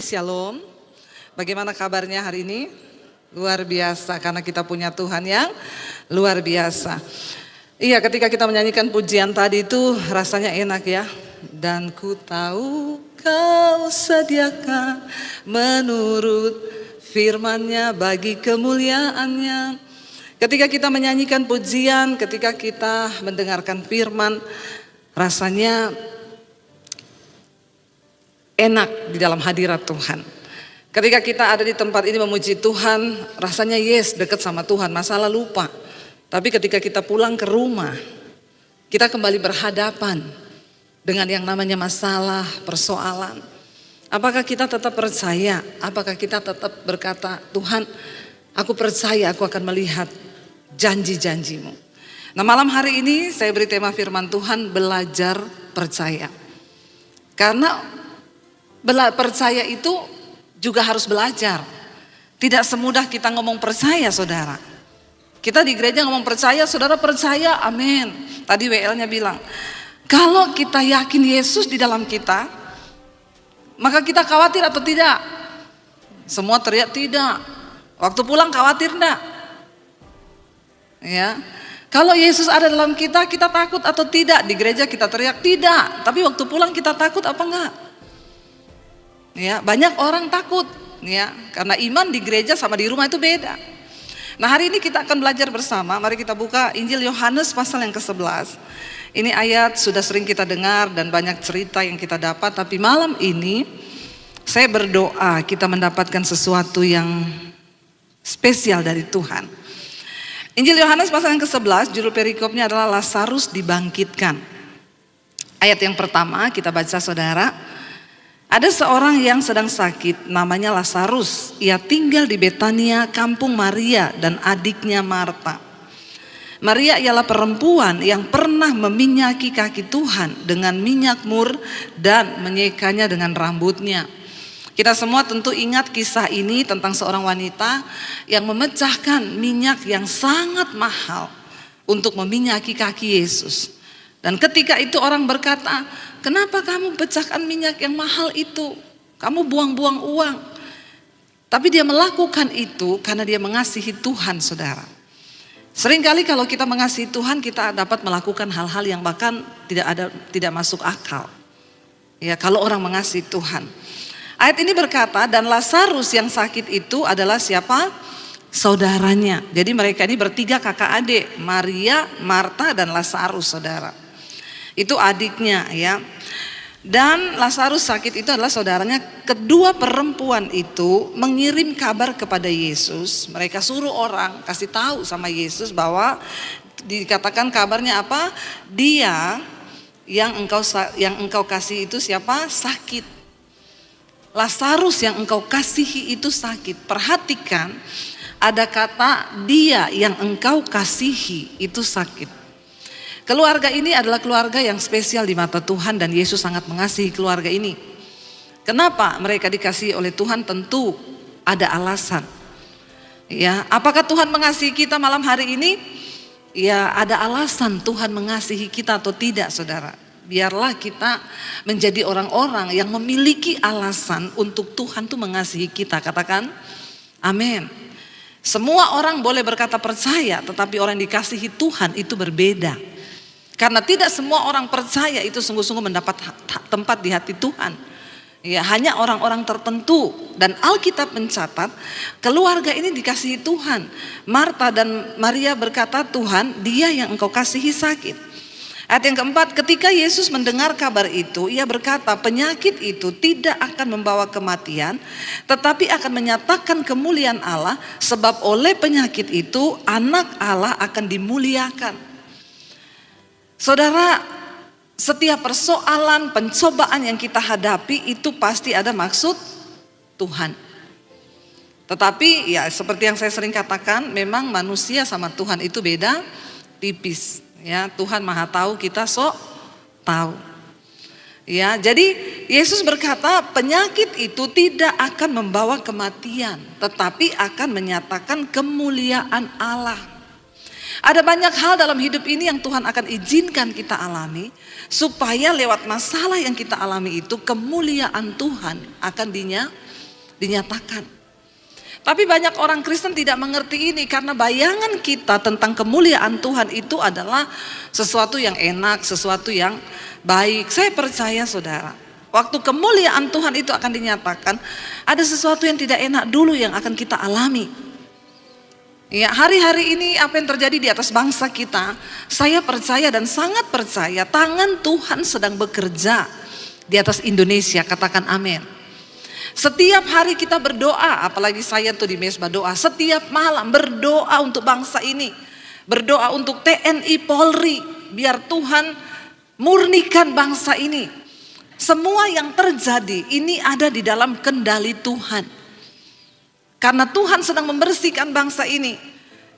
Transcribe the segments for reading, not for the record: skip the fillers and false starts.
Shalom. Bagaimana kabarnya hari ini? Luar biasa karena kita punya Tuhan yang luar biasa. Iya, ketika kita menyanyikan pujian tadi itu rasanya enak ya. Dan ku tahu kau sediakan menurut firman-Nya bagi kemuliaan-Nya. Ketika kita menyanyikan pujian, ketika kita mendengarkan firman, rasanya enak di dalam hadirat Tuhan. Ketika kita ada di tempat ini memuji Tuhan, rasanya yes, dekat sama Tuhan, masalah lupa. Tapi ketika kita pulang ke rumah, kita kembali berhadapan dengan yang namanya masalah, persoalan. Apakah kita tetap percaya? Apakah kita tetap berkata, Tuhan, aku percaya aku akan melihat janji-janji-Mu. Nah, malam hari ini saya beri tema firman Tuhan, belajar percaya. Karena percaya itu juga harus belajar. Tidak semudah kita ngomong percaya, saudara. Kita di gereja ngomong percaya, saudara percaya, amin. Tadi WL-nya bilang, kalau kita yakin Yesus di dalam kita, maka kita khawatir atau tidak? Semua teriak tidak. Waktu pulang khawatir enggak? Ya. Kalau Yesus ada dalam kita, kita takut atau tidak? Di gereja kita teriak tidak, tapi waktu pulang kita takut apa enggak? Ya, banyak orang takut ya, karena iman di gereja sama di rumah itu beda. Nah, hari ini kita akan belajar bersama. Mari kita buka Injil Yohanes pasal yang ke-11. Ini ayat sudah sering kita dengar dan banyak cerita yang kita dapat, tapi malam ini saya berdoa kita mendapatkan sesuatu yang spesial dari Tuhan. Injil Yohanes pasal yang ke-11, judul perikopnya adalah Lazarus dibangkitkan. Ayat yang pertama kita baca, saudara. Ada seorang yang sedang sakit, namanya Lazarus. Ia tinggal di Betania, kampung Maria dan adiknya Marta. Maria ialah perempuan yang pernah meminyaki kaki Tuhan dengan minyak mur dan menyekanya dengan rambutnya. Kita semua tentu ingat kisah ini tentang seorang wanita yang memecahkan minyak yang sangat mahal untuk meminyaki kaki Yesus. Dan ketika itu orang berkata, kenapa kamu pecahkan minyak yang mahal itu? Kamu buang-buang uang. Tapi dia melakukan itu karena dia mengasihi Tuhan, saudara. Seringkali kalau kita mengasihi Tuhan, kita dapat melakukan hal-hal yang bahkan tidak masuk akal. Ya, kalau orang mengasihi Tuhan. Ayat ini berkata, dan Lazarus yang sakit itu adalah siapa? Saudaranya. Jadi mereka ini bertiga kakak adik, Maria, Marta dan Lazarus, saudara. Itu adiknya ya. Dan Lazarus sakit itu adalah saudaranya. Kedua perempuan itu mengirim kabar kepada Yesus. Mereka suruh orang kasih tahu sama Yesus bahwa dikatakan kabarnya apa? Dia yang engkau kasih itu siapa? Sakit. Lazarus yang engkau kasihi itu sakit. Perhatikan, ada kata dia yang engkau kasihi itu sakit. Keluarga ini adalah keluarga yang spesial di mata Tuhan dan Yesus sangat mengasihi keluarga ini. Kenapa mereka dikasihi oleh Tuhan? Tentu ada alasan. Ya, apakah Tuhan mengasihi kita malam hari ini? Ya, ada alasan Tuhan mengasihi kita atau tidak, saudara. Biarlah kita menjadi orang-orang yang memiliki alasan untuk Tuhan tuh mengasihi kita. Katakan, amin. Semua orang boleh berkata percaya, tetapi orang yang dikasihi Tuhan itu berbeda. Karena tidak semua orang percaya itu sungguh-sungguh mendapat tempat di hati Tuhan. Ya, hanya orang-orang tertentu. Dan Alkitab mencatat keluarga ini dikasihi Tuhan. Marta dan Maria berkata, Tuhan, dia yang engkau kasihi sakit. Ayat yang keempat, ketika Yesus mendengar kabar itu, ia berkata, penyakit itu tidak akan membawa kematian, tetapi akan menyatakan kemuliaan Allah, sebab oleh penyakit itu anak Allah akan dimuliakan. Saudara, setiap persoalan, pencobaan yang kita hadapi itu pasti ada maksud Tuhan. Tetapi ya seperti yang saya sering katakan, memang manusia sama Tuhan itu beda tipis. Ya, Tuhan Maha tahu, kita sok tahu. Ya, jadi Yesus berkata penyakit itu tidak akan membawa kematian, tetapi akan menyatakan kemuliaan Allah. Ada banyak hal dalam hidup ini yang Tuhan akan izinkan kita alami, supaya lewat masalah yang kita alami itu kemuliaan Tuhan akan dinyatakan. Tapi banyak orang Kristen tidak mengerti ini karena bayangan kita tentang kemuliaan Tuhan itu adalah sesuatu yang enak, sesuatu yang baik. Saya percaya saudara, waktu kemuliaan Tuhan itu akan dinyatakan, ada sesuatu yang tidak enak dulu yang akan kita alami. Ya, hari-hari ini apa yang terjadi di atas bangsa kita, saya percaya dan sangat percaya tangan Tuhan sedang bekerja di atas Indonesia, katakan amin. Setiap hari kita berdoa, apalagi saya tuh di mesbah doa, setiap malam berdoa untuk bangsa ini. Berdoa untuk TNI Polri, biar Tuhan murnikan bangsa ini. Semua yang terjadi ini ada di dalam kendali Tuhan. Karena Tuhan sedang membersihkan bangsa ini.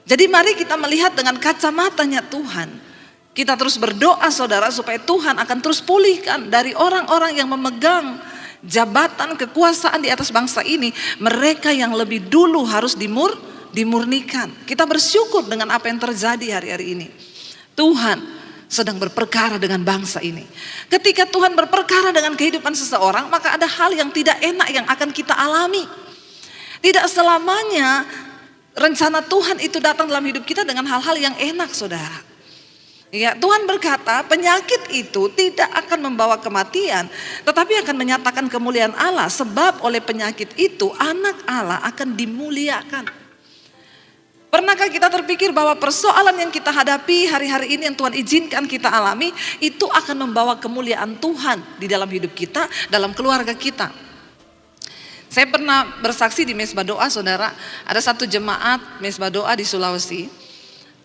Jadi mari kita melihat dengan kacamatanya Tuhan. Kita terus berdoa saudara supaya Tuhan akan terus pulihkan dari orang-orang yang memegang jabatan kekuasaan di atas bangsa ini, mereka yang lebih dulu harus dimurnikan. Kita bersyukur dengan apa yang terjadi hari-hari ini. Tuhan sedang berperkara dengan bangsa ini. Ketika Tuhan berperkara dengan kehidupan seseorang, maka ada hal yang tidak enak yang akan kita alami. Tidak selamanya rencana Tuhan itu datang dalam hidup kita dengan hal-hal yang enak, saudara. Ya, Tuhan berkata penyakit itu tidak akan membawa kematian, tetapi akan menyatakan kemuliaan Allah, sebab oleh penyakit itu anak Allah akan dimuliakan. Pernahkah kita terpikir bahwa persoalan yang kita hadapi hari-hari ini yang Tuhan izinkan kita alami, itu akan membawa kemuliaan Tuhan di dalam hidup kita, dalam keluarga kita. Saya pernah bersaksi di mesbah doa saudara, ada satu jemaat mesbah doa di Sulawesi.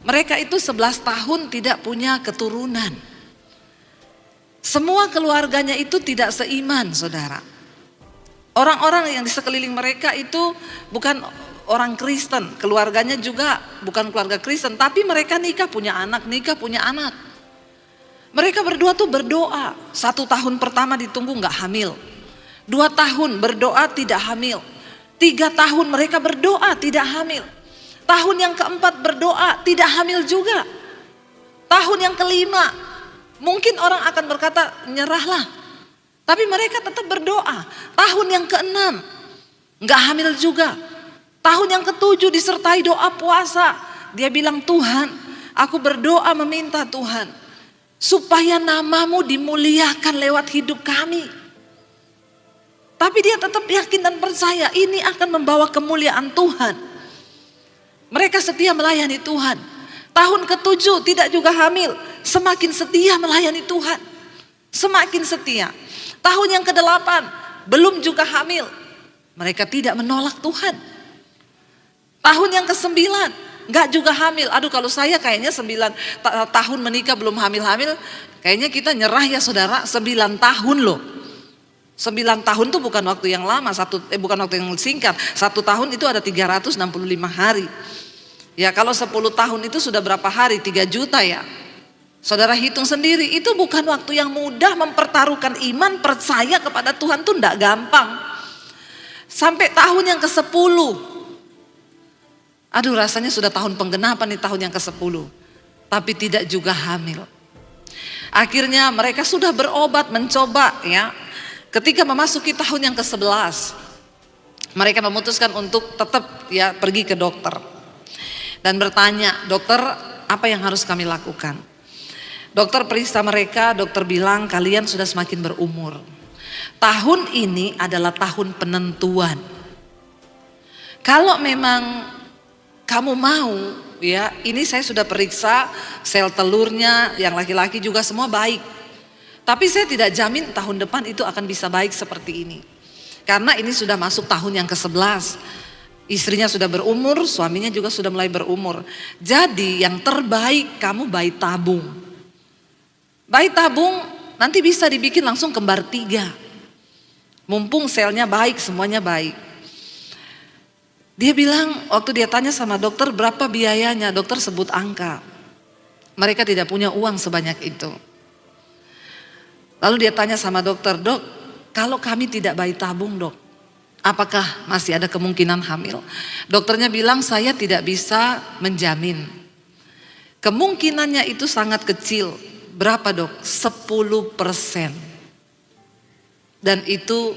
Mereka itu 11 tahun tidak punya keturunan. Semua keluarganya itu tidak seiman, saudara. Orang-orang yang di sekeliling mereka itu bukan orang Kristen. Keluarganya juga bukan keluarga Kristen. Tapi mereka nikah punya anak. Mereka berdua tuh berdoa. 1 tahun pertama ditunggu gak hamil. 2 tahun berdoa tidak hamil. 3 tahun mereka berdoa tidak hamil. Tahun yang keempat berdoa tidak hamil juga. Tahun yang kelima mungkin orang akan berkata nyerahlah. Tapi mereka tetap berdoa. Tahun yang keenam gak hamil juga. Tahun yang ketujuh disertai doa puasa. Dia bilang, Tuhan, aku berdoa meminta Tuhan supaya namamu dimuliakan lewat hidup kami. Tapi dia tetap yakin dan percaya ini akan membawa kemuliaan Tuhan. Mereka setia melayani Tuhan. Tahun ke-7 tidak juga hamil. Semakin setia melayani Tuhan. Semakin setia. Tahun yang ke-8 belum juga hamil. Mereka tidak menolak Tuhan. Tahun yang ke-9 enggak juga hamil. Aduh, kalau saya kayaknya 9 tahun menikah belum hamil-hamil, kayaknya kita nyerah ya saudara. 9 tahun loh. 9 tahun itu bukan waktu yang lama, bukan waktu yang singkat. 1 tahun itu ada 365 hari. Ya, kalau 10 tahun itu sudah berapa hari? 3 juta ya. Saudara hitung sendiri, itu bukan waktu yang mudah. Mempertaruhkan iman, percaya kepada Tuhan tuh enggak gampang. Sampai tahun yang ke-10. Aduh, rasanya sudah tahun penggenapan nih, tahun yang ke-10. Tapi tidak juga hamil. Akhirnya mereka sudah berobat, mencoba ya. Ketika memasuki tahun yang ke-11, mereka memutuskan untuk tetap ya pergi ke dokter. Dan bertanya, dokter, apa yang harus kami lakukan? Dokter periksa mereka, dokter bilang kalian sudah semakin berumur. Tahun ini adalah tahun penentuan. Kalau memang kamu mau, ya ini saya sudah periksa sel telurnya, yang laki-laki juga semua baik. Tapi saya tidak jamin tahun depan itu akan bisa baik seperti ini. Karena ini sudah masuk tahun yang ke-11. Istrinya sudah berumur, suaminya juga sudah mulai berumur. Jadi yang terbaik kamu bayi tabung. Bayi tabung nanti bisa dibikin langsung kembar 3. Mumpung selnya baik, semuanya baik. Dia bilang waktu dia tanya sama dokter berapa biayanya, dokter sebut angka. Mereka tidak punya uang sebanyak itu. Lalu dia tanya sama dokter, dok, kalau kami tidak bayi tabung dok, apakah masih ada kemungkinan hamil? Dokternya bilang saya tidak bisa menjamin. Kemungkinannya itu sangat kecil. Berapa dok? 10%. Dan itu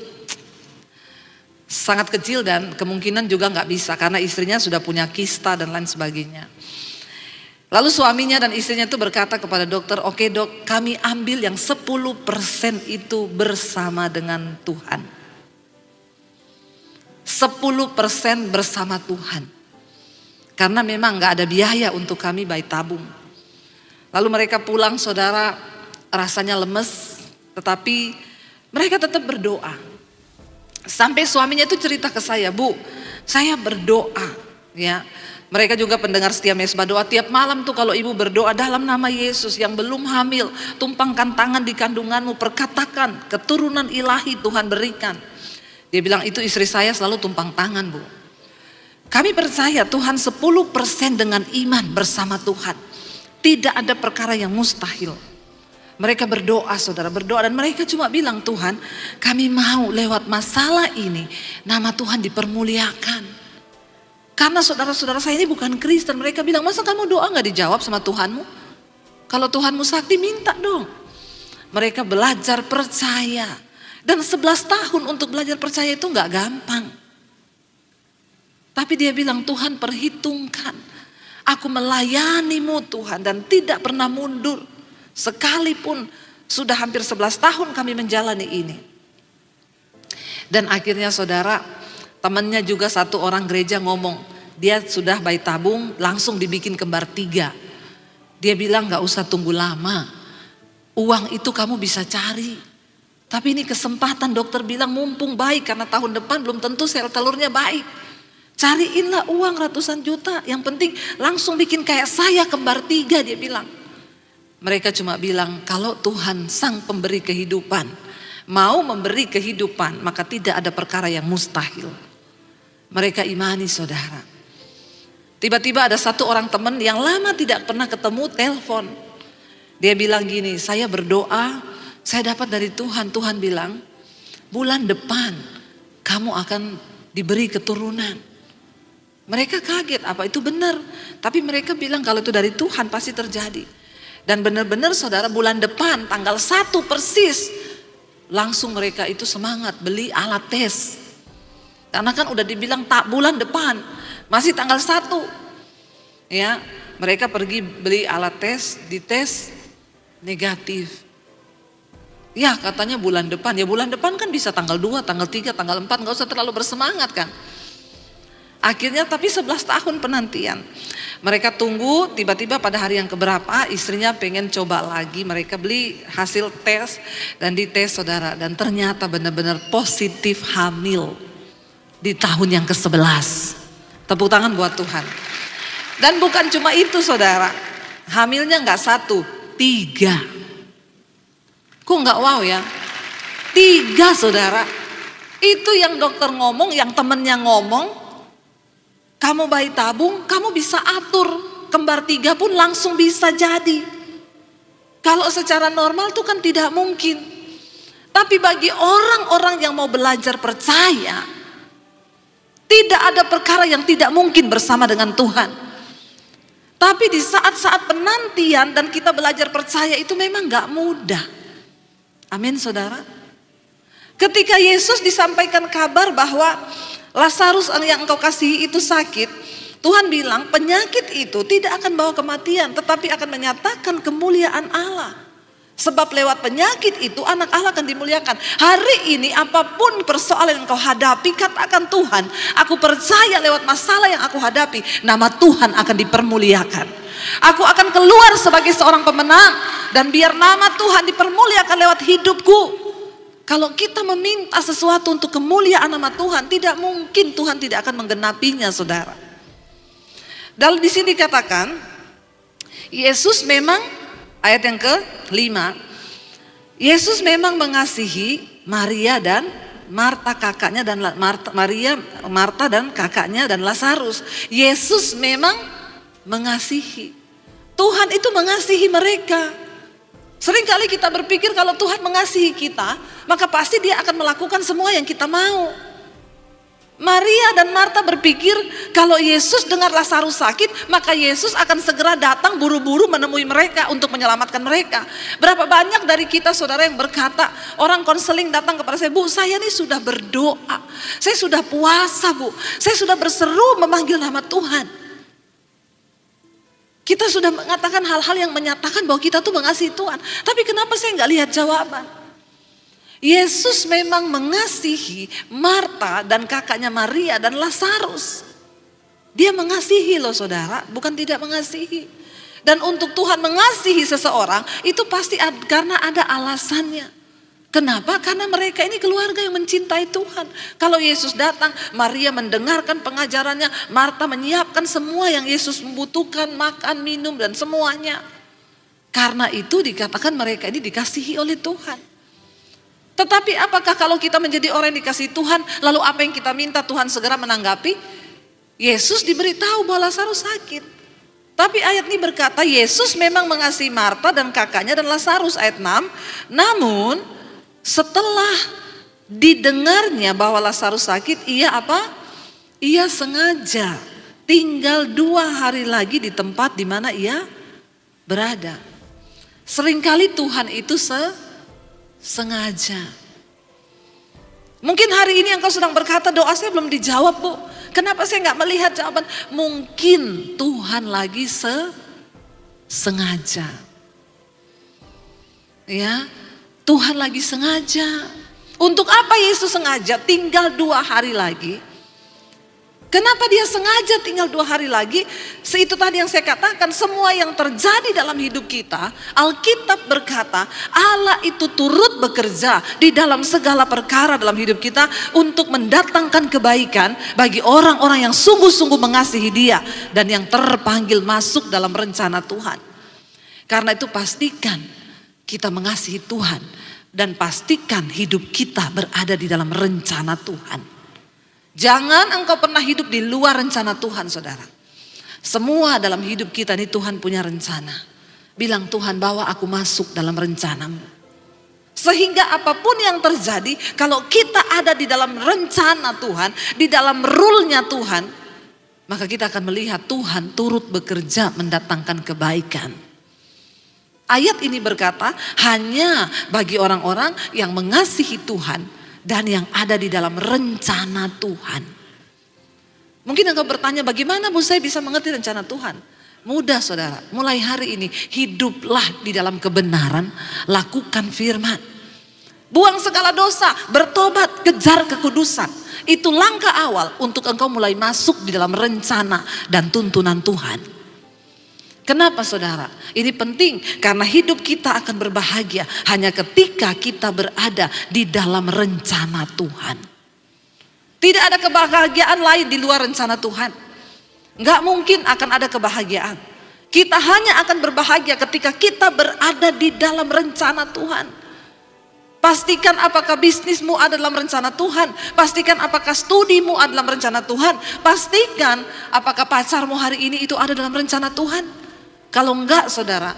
sangat kecil dan kemungkinan juga nggak bisa karena istrinya sudah punya kista dan lain sebagainya. Lalu suaminya dan istrinya itu berkata kepada dokter, oke dok, kami ambil yang 10% itu bersama dengan Tuhan. 10% bersama Tuhan. Karena memang nggak ada biaya untuk kami bayi tabung. Lalu mereka pulang, saudara, rasanya lemes, tetapi mereka tetap berdoa. Sampai suaminya itu cerita ke saya, Bu, saya berdoa, ya. Mereka juga pendengar setia Mesbah Doa, tiap malam tuh kalau ibu berdoa dalam nama Yesus, yang belum hamil, tumpangkan tangan di kandunganmu, perkatakan keturunan ilahi Tuhan berikan. Dia bilang itu istri saya selalu tumpang tangan, Bu. Kami percaya Tuhan 10% dengan iman bersama Tuhan. Tidak ada perkara yang mustahil. Mereka berdoa, saudara, berdoa, dan mereka cuma bilang, Tuhan, kami mau lewat masalah ini nama Tuhan dipermuliakan. Karena saudara-saudara saya ini bukan Kristen. Mereka bilang, masa kamu doa gak dijawab sama Tuhanmu? Kalau Tuhanmu sakti, minta dong. Mereka belajar percaya. Dan 11 tahun untuk belajar percaya itu gak gampang. Tapi dia bilang, Tuhan perhitungkan. Aku melayanimu Tuhan dan tidak pernah mundur. Sekalipun sudah hampir 11 tahun kami menjalani ini. Dan akhirnya saudara, temannya juga satu orang gereja ngomong, dia sudah bayi tabung langsung dibikin kembar 3. Dia bilang gak usah tunggu lama, uang itu kamu bisa cari. Tapi ini kesempatan, dokter bilang mumpung baik karena tahun depan belum tentu sel telurnya baik. Cariinlah uang ratusan juta, yang penting langsung bikin kayak saya kembar 3, dia bilang. Mereka cuma bilang kalau Tuhan sang pemberi kehidupan mau memberi kehidupan, maka tidak ada perkara yang mustahil. Mereka imani, saudara. Tiba-tiba ada satu orang teman yang lama tidak pernah ketemu, telepon. Dia bilang gini, saya berdoa, saya dapat dari Tuhan. Tuhan bilang bulan depan kamu akan diberi keturunan. Mereka kaget, apa itu benar? Tapi mereka bilang kalau itu dari Tuhan pasti terjadi. Dan benar-benar saudara, bulan depan tanggal 1 persis langsung mereka itu semangat beli alat tes. Karena kan udah dibilang tak bulan depan, masih tanggal 1. Ya, mereka pergi beli alat tes, dites negatif. Ya katanya bulan depan, ya bulan depan kan bisa tanggal 2, tanggal 3, tanggal 4, gak usah terlalu bersemangat kan. Akhirnya tapi 11 tahun penantian. Mereka tunggu, tiba-tiba pada hari yang keberapa istrinya pengen coba lagi. Mereka beli hasil tes dan dites, saudara. Dan ternyata benar-benar positif hamil di tahun yang ke-11. Tepuk tangan buat Tuhan. Dan bukan cuma itu, saudara. Hamilnya gak 1, 3. Kok gak wow ya? 3, saudara. Itu yang dokter ngomong, yang temennya ngomong. Kamu bayi tabung, kamu bisa atur. Kembar 3 pun langsung bisa jadi. Kalau secara normal itu kan tidak mungkin. Tapi bagi orang-orang yang mau belajar percaya, tidak ada perkara yang tidak mungkin bersama dengan Tuhan. Tapi di saat-saat penantian dan kita belajar percaya itu memang gak mudah. Amin, saudara. Ketika Yesus disampaikan kabar bahwa Lazarus yang engkau kasihi itu sakit, Tuhan bilang penyakit itu tidak akan bawa kematian, tetapi akan menyatakan kemuliaan Allah. Sebab lewat penyakit itu anak Allah akan dimuliakan. Hari ini apapun persoalan yang engkau hadapi, katakan Tuhan, aku percaya lewat masalah yang aku hadapi, nama Tuhan akan dipermuliakan. Aku akan keluar sebagai seorang pemenang, dan biar nama Tuhan dipermuliakan lewat hidupku. Kalau kita meminta sesuatu untuk kemuliaan nama Tuhan, tidak mungkin Tuhan tidak akan menggenapinya, saudara. Dan di sini dikatakan, Yesus memang, ayat yang ke-5, Yesus memang mengasihi Maria dan Marta kakaknya dan Marta dan kakaknya dan Lazarus. Yesus memang mengasihi. Tuhan itu mengasihi mereka. Seringkali kita berpikir kalau Tuhan mengasihi kita, maka pasti dia akan melakukan semua yang kita mau. Maria dan Marta berpikir kalau Yesus dengar Lazarus sakit, maka Yesus akan segera datang buru-buru menemui mereka untuk menyelamatkan mereka. Berapa banyak dari kita saudara yang berkata, orang konseling datang kepada saya, Bu, saya ini sudah berdoa, saya sudah puasa, Bu, saya sudah berseru memanggil nama Tuhan. Kita sudah mengatakan hal-hal yang menyatakan bahwa kita tuh mengasihi Tuhan, tapi kenapa saya nggak lihat jawaban? Yesus memang mengasihi Marta dan kakaknya Maria dan Lazarus. Dia mengasihi loh saudara, bukan tidak mengasihi. Dan untuk Tuhan mengasihi seseorang itu pasti karena ada alasannya. Kenapa? Karena mereka ini keluarga yang mencintai Tuhan. Kalau Yesus datang, Maria mendengarkan pengajarannya, Marta menyiapkan semua yang Yesus membutuhkan, makan, minum dan semuanya. Karena itu dikatakan mereka ini dikasihi oleh Tuhan. Tetapi apakah kalau kita menjadi orang yang dikasihi Tuhan, lalu apa yang kita minta Tuhan segera menanggapi? Yesus diberitahu bahwa Lazarus sakit. Tapi ayat ini berkata Yesus memang mengasihi Marta dan kakaknya dan Lazarus, ayat 6. Namun setelah didengarnya bahwa Lazarus sakit, ia apa? Ia sengaja tinggal 2 hari lagi di tempat di mana ia berada. Seringkali Tuhan itu sengaja. Mungkin hari ini engkau sedang berkata, doa saya belum dijawab, Bu. Kenapa saya nggak melihat jawaban? Mungkin Tuhan lagi sengaja. Ya, Tuhan lagi sengaja. Untuk apa Yesus sengaja tinggal 2 hari lagi? Kenapa dia sengaja tinggal 2 hari lagi? Itu tadi yang saya katakan, semua yang terjadi dalam hidup kita, Alkitab berkata Allah itu turut bekerja di dalam segala perkara dalam hidup kita untuk mendatangkan kebaikan bagi orang-orang yang sungguh-sungguh mengasihi Dia dan yang terpanggil masuk dalam rencana Tuhan. Karena itu pastikan kita mengasihi Tuhan dan pastikan hidup kita berada di dalam rencana Tuhan. Jangan engkau pernah hidup di luar rencana Tuhan, saudara. Semua dalam hidup kita ini Tuhan punya rencana. Bilang, Tuhan, bawa aku masuk dalam rencanamu. Sehingga apapun yang terjadi, kalau kita ada di dalam rencana Tuhan, di dalam rule-nya Tuhan, maka kita akan melihat Tuhan turut bekerja mendatangkan kebaikan. Ayat ini berkata, hanya bagi orang-orang yang mengasihi Tuhan dan yang ada di dalam rencana Tuhan. Mungkin engkau bertanya, bagaimana Bu saya bisa mengerti rencana Tuhan? Mudah saudara, mulai hari ini hiduplah di dalam kebenaran, lakukan firman. Buang segala dosa, bertobat, kejar kekudusan. Itu langkah awal untuk engkau mulai masuk di dalam rencana dan tuntunan Tuhan. Kenapa saudara? Ini penting karena hidup kita akan berbahagia hanya ketika kita berada di dalam rencana Tuhan. Tidak ada kebahagiaan lain di luar rencana Tuhan. Enggak mungkin akan ada kebahagiaan. Kita hanya akan berbahagia ketika kita berada di dalam rencana Tuhan. Pastikan apakah bisnismu ada dalam rencana Tuhan. Pastikan apakah studimu ada dalam rencana Tuhan. Pastikan apakah pacarmu hari ini itu ada dalam rencana Tuhan. Kalau enggak saudara,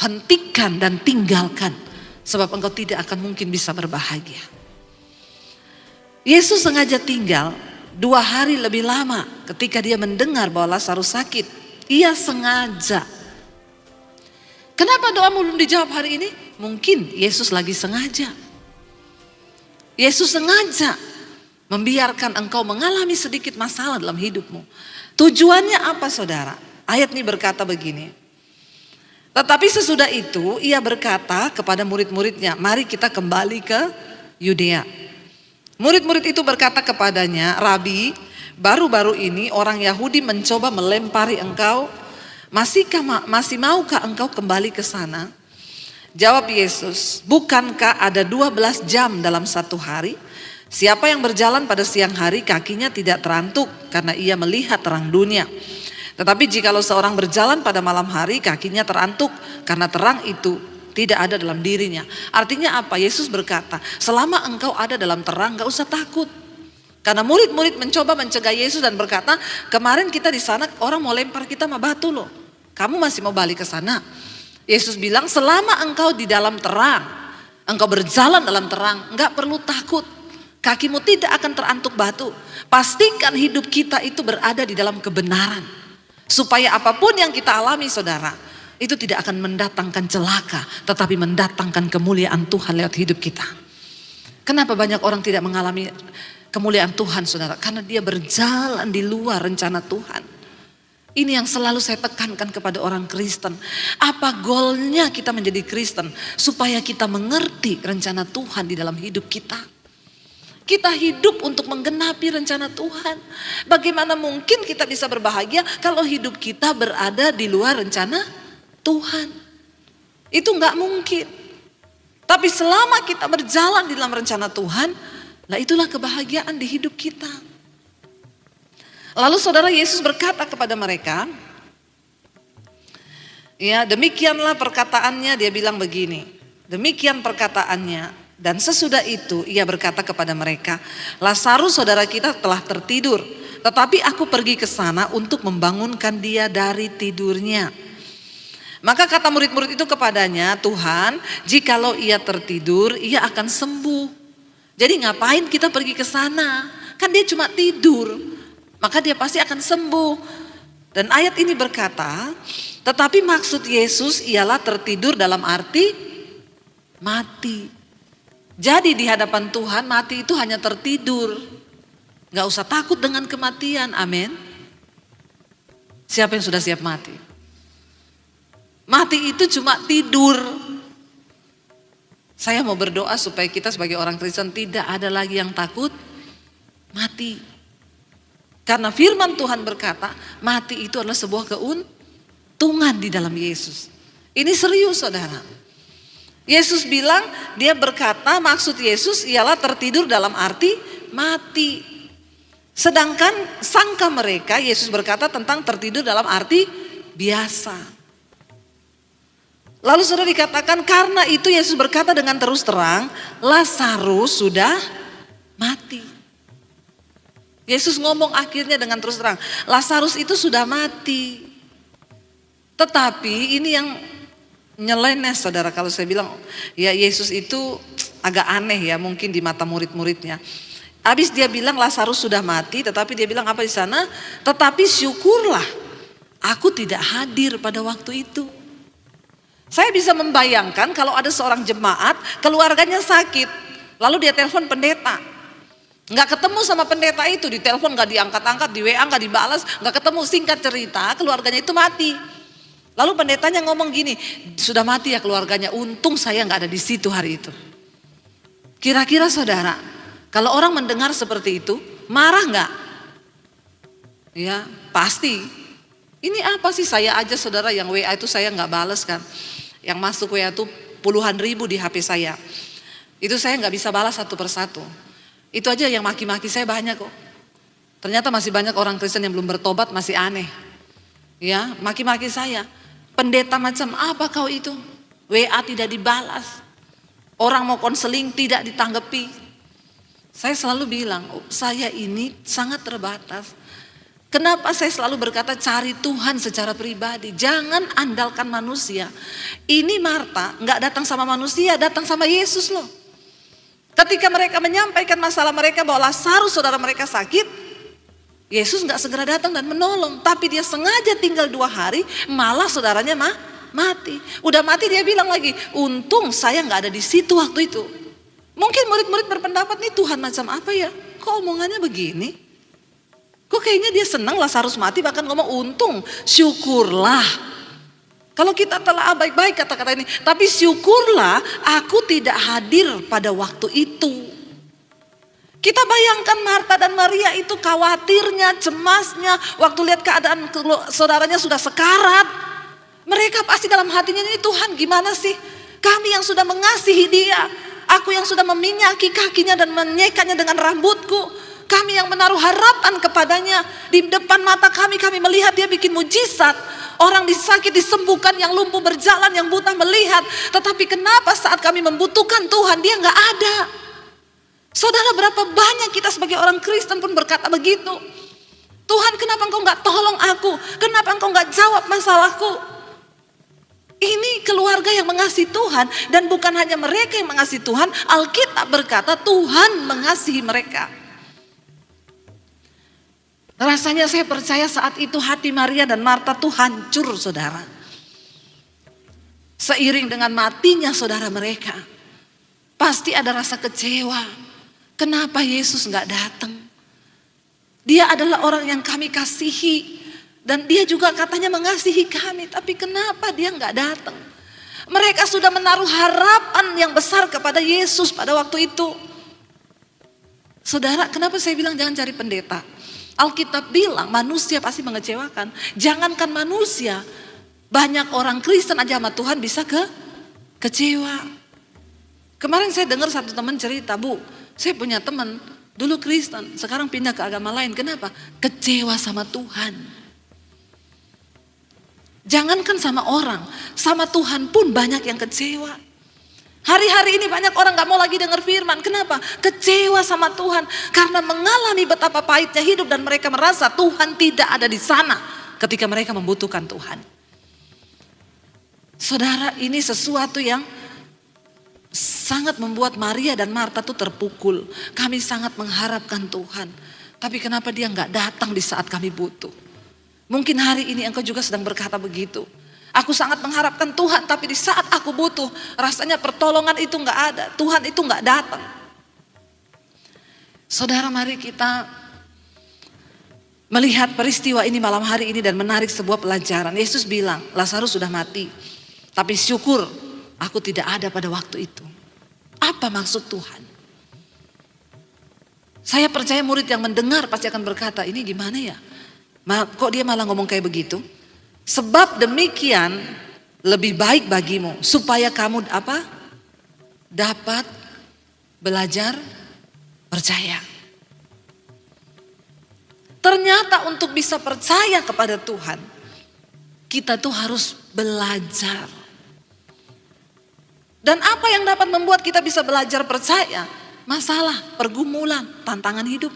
hentikan dan tinggalkan. Sebab engkau tidak akan mungkin bisa berbahagia. Yesus sengaja tinggal 2 hari lebih lama ketika dia mendengar bahwa Lazarus sakit. Ia sengaja. Kenapa doamu belum dijawab hari ini? Mungkin Yesus lagi sengaja. Yesus sengaja membiarkan engkau mengalami sedikit masalah dalam hidupmu. Tujuannya apa saudara? Ayat ini berkata begini. Tetapi sesudah itu ia berkata kepada murid-muridnya, mari kita kembali ke Yudea. Murid-murid itu berkata kepadanya, Rabi, baru-baru ini orang Yahudi mencoba melempari engkau. Masih maukah engkau kembali ke sana? Jawab Yesus, bukankah ada 12 jam dalam satu hari? Siapa yang berjalan pada siang hari kakinya tidak terantuk karena ia melihat terang dunia. Tetapi jikalau seorang berjalan pada malam hari kakinya terantuk karena terang itu tidak ada dalam dirinya. Artinya apa? Yesus berkata, selama engkau ada dalam terang gak usah takut. Karena murid-murid mencoba mencegah Yesus dan berkata, kemarin kita di sana orang mau lempar kita sama batu loh. Kamu masih mau balik ke sana? Yesus bilang, selama engkau di dalam terang, engkau berjalan dalam terang, gak perlu takut. Kakimu tidak akan terantuk batu. Pastikan hidup kita itu berada di dalam kebenaran. Supaya apapun yang kita alami saudara, itu tidak akan mendatangkan celaka, tetapi mendatangkan kemuliaan Tuhan lewat hidup kita. Kenapa banyak orang tidak mengalami kemuliaan Tuhan saudara? Karena dia berjalan di luar rencana Tuhan. Ini yang selalu saya tekankan kepada orang Kristen. Apa goalnya kita menjadi Kristen? Supaya kita mengerti rencana Tuhan di dalam hidup kita. Kita hidup untuk menggenapi rencana Tuhan. Bagaimana mungkin kita bisa berbahagia kalau hidup kita berada di luar rencana Tuhan? Itu nggak mungkin. Tapi selama kita berjalan di dalam rencana Tuhan, lah itulah kebahagiaan di hidup kita. Lalu saudara, Yesus berkata kepada mereka, ya demikianlah perkataannya, dia bilang begini, demikian perkataannya, dan sesudah itu ia berkata kepada mereka, Lazarus saudara kita telah tertidur, tetapi aku pergi ke sana untuk membangunkan dia dari tidurnya. Maka kata murid-murid itu kepadanya, Tuhan, jikalau ia tertidur, ia akan sembuh. Jadi ngapain kita pergi ke sana? Kan dia cuma tidur. Maka dia pasti akan sembuh. Dan ayat ini berkata, tetapi maksud Yesus ialah tertidur dalam arti mati. Jadi di hadapan Tuhan mati itu hanya tertidur. Gak usah takut dengan kematian, amin. Siapa yang sudah siap mati? Mati itu cuma tidur. Saya mau berdoa supaya kita sebagai orang Kristen tidak ada lagi yang takut mati. Karena firman Tuhan berkata, mati itu adalah sebuah keuntungan di dalam Yesus. Ini serius saudara. Yesus bilang, dia berkata maksud Yesus ialah tertidur dalam arti mati. Sedangkan sangka mereka, Yesus berkata tentang tertidur dalam arti biasa. Lalu sudah dikatakan karena itu Yesus berkata dengan terus terang, Lazarus sudah mati. Yesus ngomong akhirnya dengan terus terang, Lazarus itu sudah mati. Tetapi ini yang nyeleneh saudara, kalau saya bilang ya Yesus itu agak aneh ya mungkin di mata murid-muridnya. Habis dia bilang Lazarus sudah mati, tetapi dia bilang apa di sana? Tetapi syukurlah aku tidak hadir pada waktu itu. Saya bisa membayangkan kalau ada seorang jemaat keluarganya sakit, lalu dia telepon pendeta. Nggak ketemu sama pendeta itu, di telepon nggak diangkat-angkat, di WA nggak dibalas, nggak ketemu. Singkat cerita keluarganya itu mati. Lalu pendetanya ngomong gini, sudah mati ya keluarganya, untung saya nggak ada di situ hari itu. Kira-kira saudara, kalau orang mendengar seperti itu, marah nggak? Ya pasti. Ini apa sih, saya aja saudara yang WA itu saya nggak balas kan. Yang masuk WA itu puluhan ribu di HP saya. Itu saya nggak bisa balas satu persatu. Itu aja yang maki-maki saya banyak kok. Ternyata masih banyak orang Kristen yang belum bertobat, masih aneh. Ya, maki-maki saya. Pendeta macam apa kau itu? WA tidak dibalas. Orang mau konseling tidak ditanggapi. Saya selalu bilang, saya ini sangat terbatas. Kenapa saya selalu berkata cari Tuhan secara pribadi. Jangan andalkan manusia. Ini Marta nggak datang sama manusia, datang sama Yesus loh. Ketika mereka menyampaikan masalah mereka bahwa Lazarus saudara mereka sakit, Yesus nggak segera datang dan menolong. Tapi dia sengaja tinggal 2 hari, malah saudaranya mati. Udah mati dia bilang lagi, untung saya nggak ada di situ waktu itu. Mungkin murid-murid berpendapat nih Tuhan macam apa ya? Kok omongannya begini? Kok kayaknya dia senang Lazarus mati, bahkan ngomong untung, syukurlah. Kalau kita telah baik-baik kata-kata ini, tapi syukurlah aku tidak hadir pada waktu itu. Kita bayangkan Marta dan Maria itu khawatirnya, cemasnya, waktu lihat keadaan saudaranya sudah sekarat. Mereka pasti dalam hatinya ini, Tuhan gimana sih? Kami yang sudah mengasihi dia, aku yang sudah meminyaki kakinya dan menyekanya dengan rambutku. Kami yang menaruh harapan kepadanya, di depan mata kami melihat dia bikin mujizat. Orang disakit disembuhkan, yang lumpuh berjalan, yang buta melihat. Tetapi kenapa saat kami membutuhkan Tuhan dia nggak ada? Saudara, berapa banyak kita sebagai orang Kristen pun berkata begitu. Tuhan kenapa engkau nggak tolong aku? Kenapa engkau nggak jawab masalahku? Ini keluarga yang mengasihi Tuhan, dan bukan hanya mereka yang mengasihi Tuhan, Alkitab berkata Tuhan mengasihi mereka. Rasanya saya percaya saat itu hati Maria dan Marta tuh hancur, saudara. Seiring dengan matinya saudara mereka, pasti ada rasa kecewa. Kenapa Yesus gak datang? Dia adalah orang yang kami kasihi. Dan dia juga katanya mengasihi kami. Tapi kenapa dia gak datang? Mereka sudah menaruh harapan yang besar kepada Yesus pada waktu itu. Saudara, kenapa saya bilang jangan cari pendeta? Alkitab bilang manusia pasti mengecewakan. Jangankan manusia, banyak orang Kristen aja sama Tuhan bisa kecewa. Kemarin saya dengar satu teman cerita, Bu, saya punya teman dulu Kristen, sekarang pindah ke agama lain. Kenapa? Kecewa sama Tuhan. Jangankan sama orang, sama Tuhan pun banyak yang kecewa. Hari-hari ini banyak orang gak mau lagi dengar firman. Kenapa? Kecewa sama Tuhan. Karena mengalami betapa pahitnya hidup dan mereka merasa Tuhan tidak ada di sana ketika mereka membutuhkan Tuhan. Saudara, ini sesuatu yang sangat membuat Maria dan Marta tuh terpukul. Kami sangat mengharapkan Tuhan. Tapi kenapa dia gak datang di saat kami butuh? Mungkin hari ini engkau juga sedang berkata begitu. Aku sangat mengharapkan Tuhan, tapi di saat aku butuh, rasanya pertolongan itu gak ada. Tuhan itu gak datang. Saudara, mari kita melihat peristiwa ini malam hari ini dan menarik sebuah pelajaran. Yesus bilang, Lazarus sudah mati. Tapi syukur aku tidak ada pada waktu itu. Apa maksud Tuhan? Saya percaya murid yang mendengar pasti akan berkata, ini gimana ya? Kok dia malah ngomong kayak begitu? Sebab demikian lebih baik bagimu supaya kamu dapat belajar percaya. Ternyata untuk bisa percaya kepada Tuhan, kita tuh harus belajar. Dan apa yang dapat membuat kita bisa belajar percaya? Masalah, pergumulan, tantangan hidup.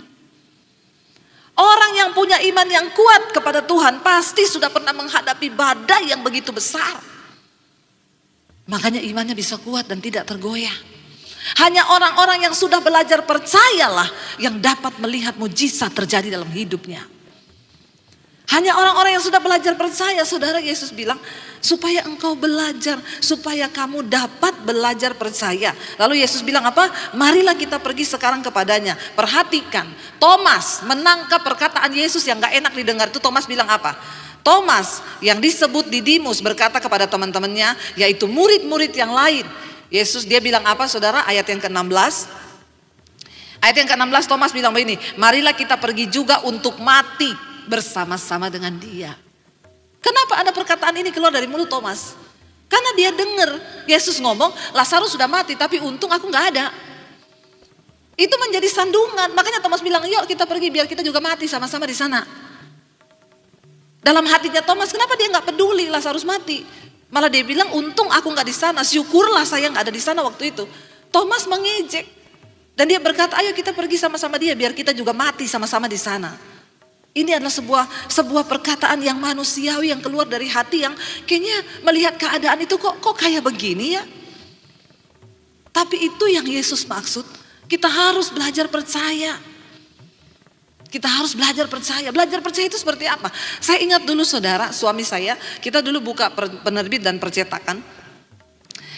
Orang yang punya iman yang kuat kepada Tuhan pasti sudah pernah menghadapi badai yang begitu besar. Makanya imannya bisa kuat dan tidak tergoyah. Hanya orang-orang yang sudah belajar percayalah yang dapat melihat mujizat terjadi dalam hidupnya. Hanya orang-orang yang sudah belajar percaya, saudara, Yesus bilang, supaya engkau belajar, supaya kamu dapat belajar percaya. Lalu Yesus bilang apa? Marilah kita pergi sekarang kepadanya. Perhatikan, Thomas menangkap perkataan Yesus yang gak enak didengar. Itu Thomas bilang apa? Thomas yang disebut Didimus berkata kepada teman-temannya, yaitu murid-murid yang lain. Yesus, dia bilang apa, saudara? Ayat yang ke-16. Ayat yang ke-16 Thomas bilang begini, marilah kita pergi juga untuk mati bersama-sama dengan dia. Kenapa ada perkataan ini keluar dari mulut Thomas? Karena dia dengar Yesus ngomong, Lazarus sudah mati, tapi untung aku gak ada. Itu menjadi sandungan. Makanya Thomas bilang, yuk kita pergi biar kita juga mati sama-sama di sana. Dalam hatinya Thomas, kenapa dia gak peduli Lazarus mati? Malah dia bilang, untung aku gak di sana, syukurlah saya gak ada di sana waktu itu. Thomas mengejek. Dan dia berkata, ayo kita pergi sama-sama dia biar kita juga mati sama-sama di sana. Ini adalah sebuah perkataan yang manusiawi yang keluar dari hati yang kayaknya melihat keadaan itu kok kayak begini ya. Tapi itu yang Yesus maksud. Kita harus belajar percaya. Kita harus belajar percaya. Belajar percaya itu seperti apa? Saya ingat dulu saudara, suami saya, kita dulu buka penerbit dan percetakan.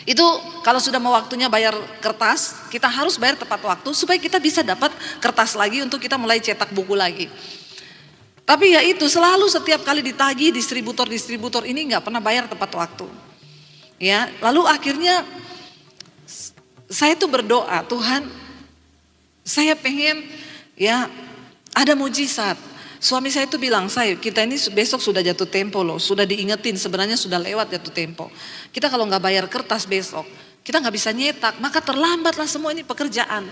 Itu kalau sudah mau waktunya bayar kertas, kita harus bayar tepat waktu supaya kita bisa dapat kertas lagi untuk kita mulai cetak buku lagi. Tapi ya itu selalu setiap kali ditagih distributor ini nggak pernah bayar tepat waktu. Ya, lalu akhirnya saya tuh berdoa, Tuhan, saya pengen ya ada mujizat. Suami saya tuh bilang, kita ini besok sudah jatuh tempo loh, sudah diingetin sebenarnya sudah lewat jatuh tempo. Kita kalau nggak bayar kertas besok, kita nggak bisa nyetak, maka terlambatlah semua ini pekerjaan.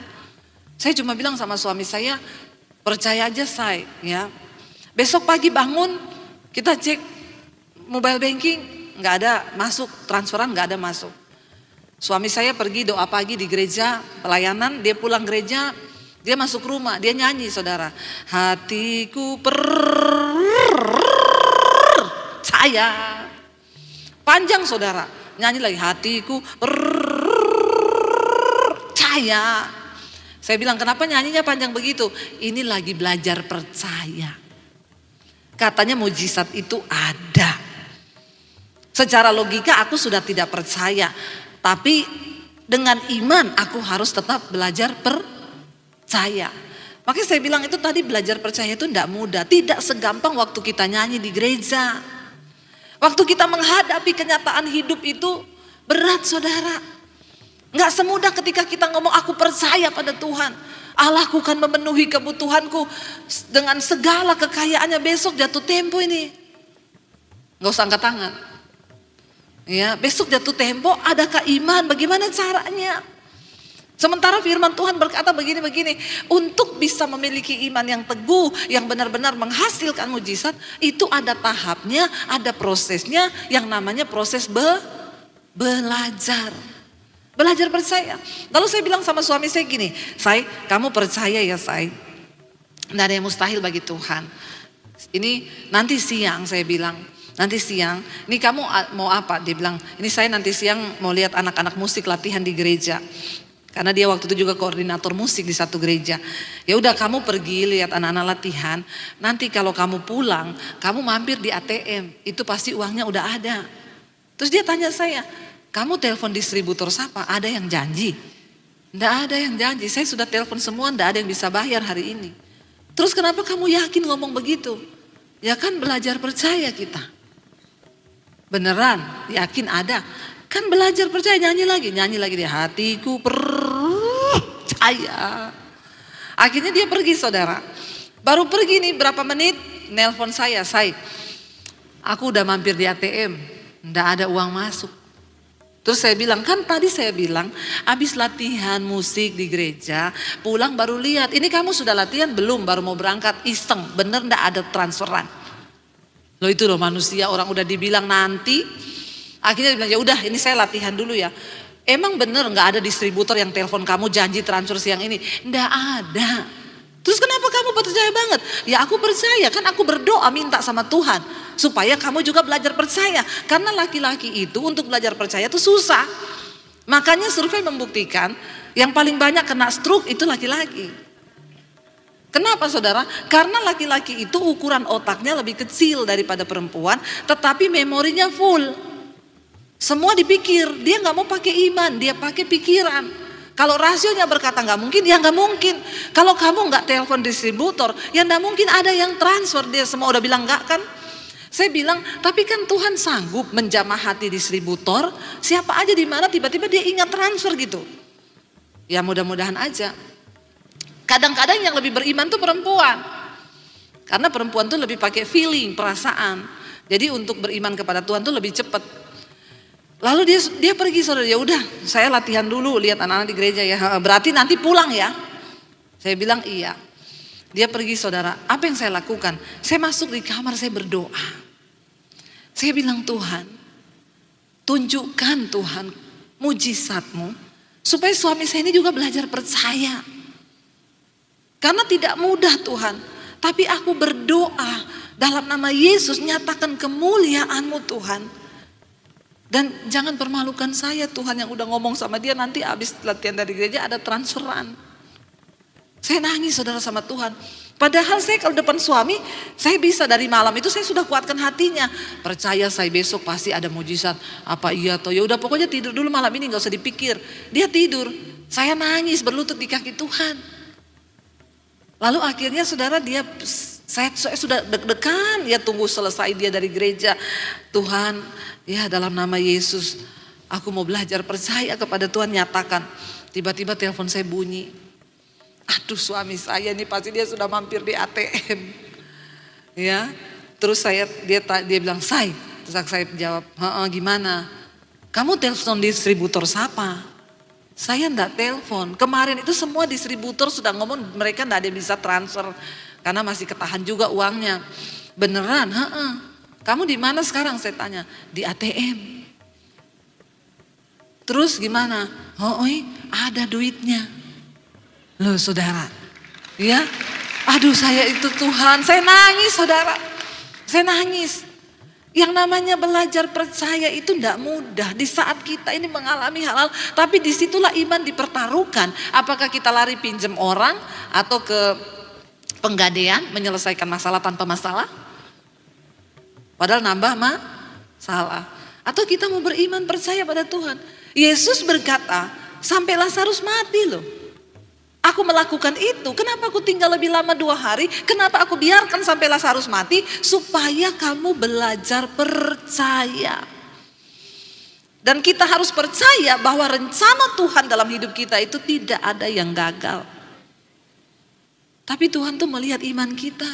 Saya cuma bilang sama suami saya, percaya aja ya. Besok pagi bangun, kita cek mobile banking, nggak ada masuk, transferan nggak ada masuk. Suami saya pergi doa pagi di gereja, pelayanan, dia pulang gereja, dia masuk rumah, dia nyanyi saudara. Hatiku percaya Panjang saudara. Nyanyi lagi, hatiku percaya. Saya bilang, kenapa nyanyinya panjang begitu? Ini lagi belajar percaya. Katanya mujizat itu ada. Secara logika aku sudah tidak percaya. Tapi dengan iman aku harus tetap belajar percaya. Makanya saya bilang itu tadi, belajar percaya itu tidak mudah. Tidak segampang waktu kita nyanyi di gereja. Waktu kita menghadapi kenyataan hidup itu berat saudara. Nggak semudah ketika kita ngomong aku percaya pada Tuhan. Allahku kan memenuhi kebutuhanku dengan segala kekayaannya, besok jatuh tempo ini. Nggak usah angkat tangan. Ya, besok jatuh tempo, adakah iman? Bagaimana caranya? Sementara firman Tuhan berkata begini-begini, untuk bisa memiliki iman yang teguh, yang benar-benar menghasilkan mujizat, itu ada tahapnya, ada prosesnya, yang namanya proses belajar. Belajar percaya. Lalu saya bilang sama suami saya gini, Say, kamu percaya ya Say? Tidak ada yang mustahil bagi Tuhan. Ini nanti siang saya bilang, nanti siang, ini kamu mau apa? Dia bilang, ini saya nanti siang mau lihat anak-anak musik latihan di gereja. Karena dia waktu itu juga koordinator musik di satu gereja. Ya udah kamu pergi lihat anak-anak latihan. Nanti kalau kamu pulang, kamu mampir di ATM. Itu pasti uangnya udah ada. Terus dia tanya saya, kamu telepon distributor siapa? Ada yang janji? Tidak ada yang janji. Saya sudah telepon semua, tidak ada yang bisa bayar hari ini. Terus kenapa kamu yakin ngomong begitu? Ya kan belajar percaya kita. Beneran, yakin ada. Kan belajar percaya, nyanyi lagi di hatiku percaya. Akhirnya dia pergi saudara. Baru pergi nih berapa menit, nelpon saya, aku udah mampir di ATM, tidak ada uang masuk. Terus saya bilang, kan tadi saya bilang habis latihan musik di gereja, pulang baru lihat, ini kamu sudah latihan belum? Baru mau berangkat, iseng, bener ndak ada transferan. Loh itu loh manusia, orang udah dibilang nanti. Akhirnya dia bilang, ya udah ini saya latihan dulu ya. Emang bener nggak ada distributor yang telepon kamu janji transfer siang ini? Ndak ada. Terus kenapa kamu percaya banget? Ya aku percaya, kan aku berdoa minta sama Tuhan supaya kamu juga belajar percaya. Karena laki-laki itu untuk belajar percaya itu susah. Makanya survei membuktikan yang paling banyak kena stroke itu laki-laki. Kenapa saudara? Karena laki-laki itu ukuran otaknya lebih kecil daripada perempuan, tetapi memorinya full. Semua dipikir, dia nggak mau pakai iman, dia pakai pikiran. Kalau rasionya berkata nggak mungkin, ya nggak mungkin. Kalau kamu nggak telepon distributor, ya nggak mungkin ada yang transfer. Dia semua udah bilang nggak kan? Saya bilang, tapi kan Tuhan sanggup menjamah hati distributor. Siapa aja di mana tiba-tiba dia ingat transfer gitu. Ya mudah-mudahan aja. Kadang-kadang yang lebih beriman tuh perempuan. Karena perempuan tuh lebih pakai feeling, perasaan. Jadi untuk beriman kepada Tuhan tuh lebih cepat. Lalu dia pergi saudara, ya udah saya latihan dulu lihat anak-anak di gereja ya. Berarti nanti pulang ya. Saya bilang iya. Dia pergi saudara, apa yang saya lakukan? Saya masuk di kamar, saya berdoa. Saya bilang Tuhan, tunjukkan Tuhan mujizatmu supaya suami saya ini juga belajar percaya. Karena tidak mudah Tuhan, tapi aku berdoa dalam nama Yesus nyatakan kemuliaan-Mu Tuhan. Dan jangan permalukan saya Tuhan yang udah ngomong sama dia nanti habis latihan dari gereja ada transferan. Saya nangis saudara sama Tuhan. Padahal saya kalau depan suami saya bisa dari malam itu saya sudah kuatkan hatinya. Percaya saya besok pasti ada mujizat. Apa iya atau ya udah pokoknya tidur dulu malam ini gak usah dipikir. Dia tidur. Saya nangis berlutut di kaki Tuhan. Lalu akhirnya saudara saya sudah deg-degan ya tunggu selesai dia dari gereja. Tuhan ya dalam nama Yesus aku mau belajar percaya kepada Tuhan nyatakan. Tiba-tiba telepon saya bunyi. Aduh suami saya nih pasti dia sudah mampir di ATM. Ya terus dia bilang terus saya jawab gimana? Kamu telepon distributor siapa? Saya enggak telepon. Kemarin itu semua distributor sudah ngomong mereka enggak ada yang bisa transfer. Karena masih ketahan juga uangnya. Beneran? Kamu di mana sekarang saya tanya? Di ATM. Terus gimana? Ada duitnya. Loh saudara. Ya. Aduh saya itu Tuhan. Saya nangis saudara. Saya nangis. Yang namanya belajar percaya itu tidak mudah. Di saat kita ini mengalami hal-hal, tapi disitulah iman dipertaruhkan. Apakah kita lari pinjam orang atau ke penggadean menyelesaikan masalah tanpa masalah? Padahal nambah masalah. Atau kita mau beriman percaya pada Tuhan. Yesus berkata, sampai Lazarus mati loh. Aku melakukan itu, kenapa aku tinggal lebih lama 2 hari? Kenapa aku biarkan sampai Lazarus mati? Supaya kamu belajar percaya. Dan kita harus percaya bahwa rencana Tuhan dalam hidup kita itu tidak ada yang gagal. Tapi Tuhan tuh melihat iman kita.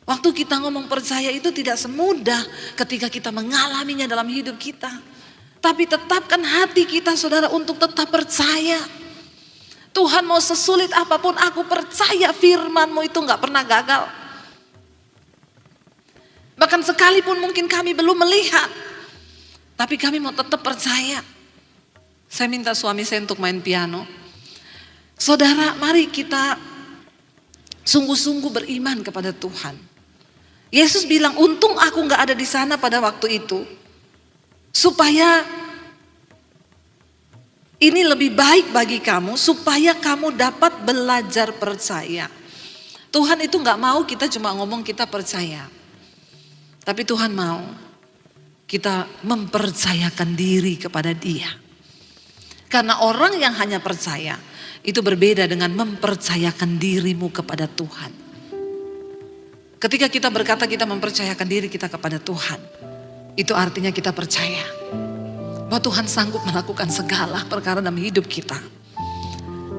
Waktu kita ngomong percaya itu tidak semudah ketika kita mengalaminya dalam hidup kita. Tapi tetapkan hati kita saudara untuk tetap percaya. Tuhan mau sesulit apapun, aku percaya firman-Mu itu gak pernah gagal. Bahkan sekalipun mungkin kami belum melihat, tapi kami mau tetap percaya. Saya minta suami saya untuk main piano. Saudara, mari kita sungguh-sungguh beriman kepada Tuhan. Yesus bilang, untung aku gak ada di sana pada waktu itu. Supaya ini lebih baik bagi kamu, supaya kamu dapat belajar percaya. Tuhan itu gak mau kita cuma ngomong kita percaya. Tapi Tuhan mau kita mempercayakan diri kepada Dia. Karena orang yang hanya percaya, itu berbeda dengan mempercayakan dirimu kepada Tuhan. Ketika kita berkata kita mempercayakan diri kita kepada Tuhan, itu artinya kita percaya bahwa Tuhan sanggup melakukan segala perkara dalam hidup kita.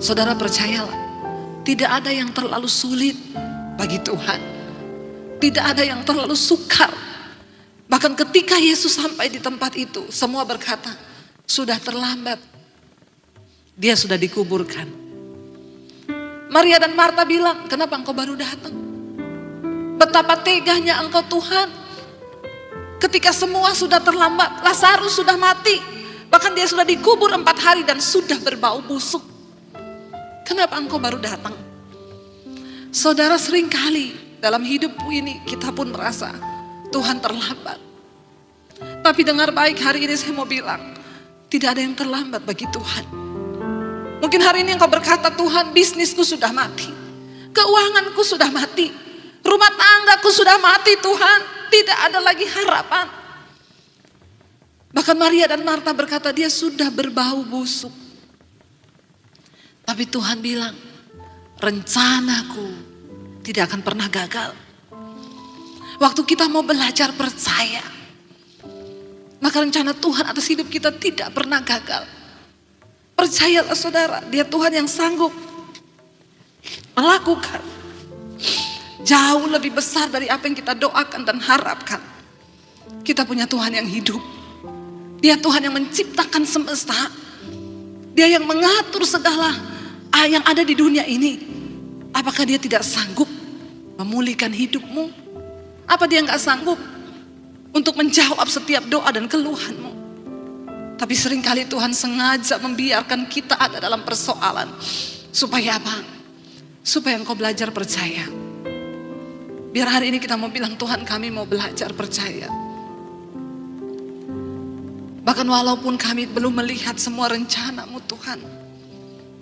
Saudara percayalah, tidak ada yang terlalu sulit bagi Tuhan. Tidak ada yang terlalu sukar. Bahkan ketika Yesus sampai di tempat itu, semua berkata, sudah terlambat. Dia sudah dikuburkan. Maria dan Marta bilang, kenapa engkau baru datang? Betapa teganya engkau Tuhan. Ketika semua sudah terlambat, Lazarus sudah mati. Bahkan dia sudah dikubur 4 hari dan sudah berbau busuk. Kenapa engkau baru datang? Saudara, seringkali dalam hidupku ini kita pun merasa Tuhan terlambat. Tapi dengar baik, hari ini saya mau bilang, tidak ada yang terlambat bagi Tuhan. Mungkin hari ini engkau berkata, Tuhan, bisnisku sudah mati. Keuanganku sudah mati. Rumah tanggaku sudah mati Tuhan. Tidak ada lagi harapan. Bahkan Maria dan Marta berkata dia sudah berbau busuk. Tapi Tuhan bilang, rencanaku tidak akan pernah gagal. Waktu kita mau belajar percaya, maka rencana Tuhan atas hidup kita tidak pernah gagal. Percayalah saudara, Dia Tuhan yang sanggup melakukan jauh lebih besar dari apa yang kita doakan dan harapkan. Kita punya Tuhan yang hidup. Dia Tuhan yang menciptakan semesta. Dia yang mengatur segala yang ada di dunia ini. Apakah Dia tidak sanggup memulihkan hidupmu? Apa Dia nggak sanggup untuk menjawab setiap doa dan keluhanmu? Tapi seringkali Tuhan sengaja membiarkan kita ada dalam persoalan. Supaya apa? Supaya engkau belajar percaya. Biar hari ini kita mau bilang, Tuhan, kami mau belajar percaya. Bahkan walaupun kami belum melihat semua rencana-Mu Tuhan,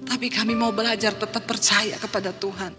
tapi kami mau belajar tetap percaya kepada Tuhan.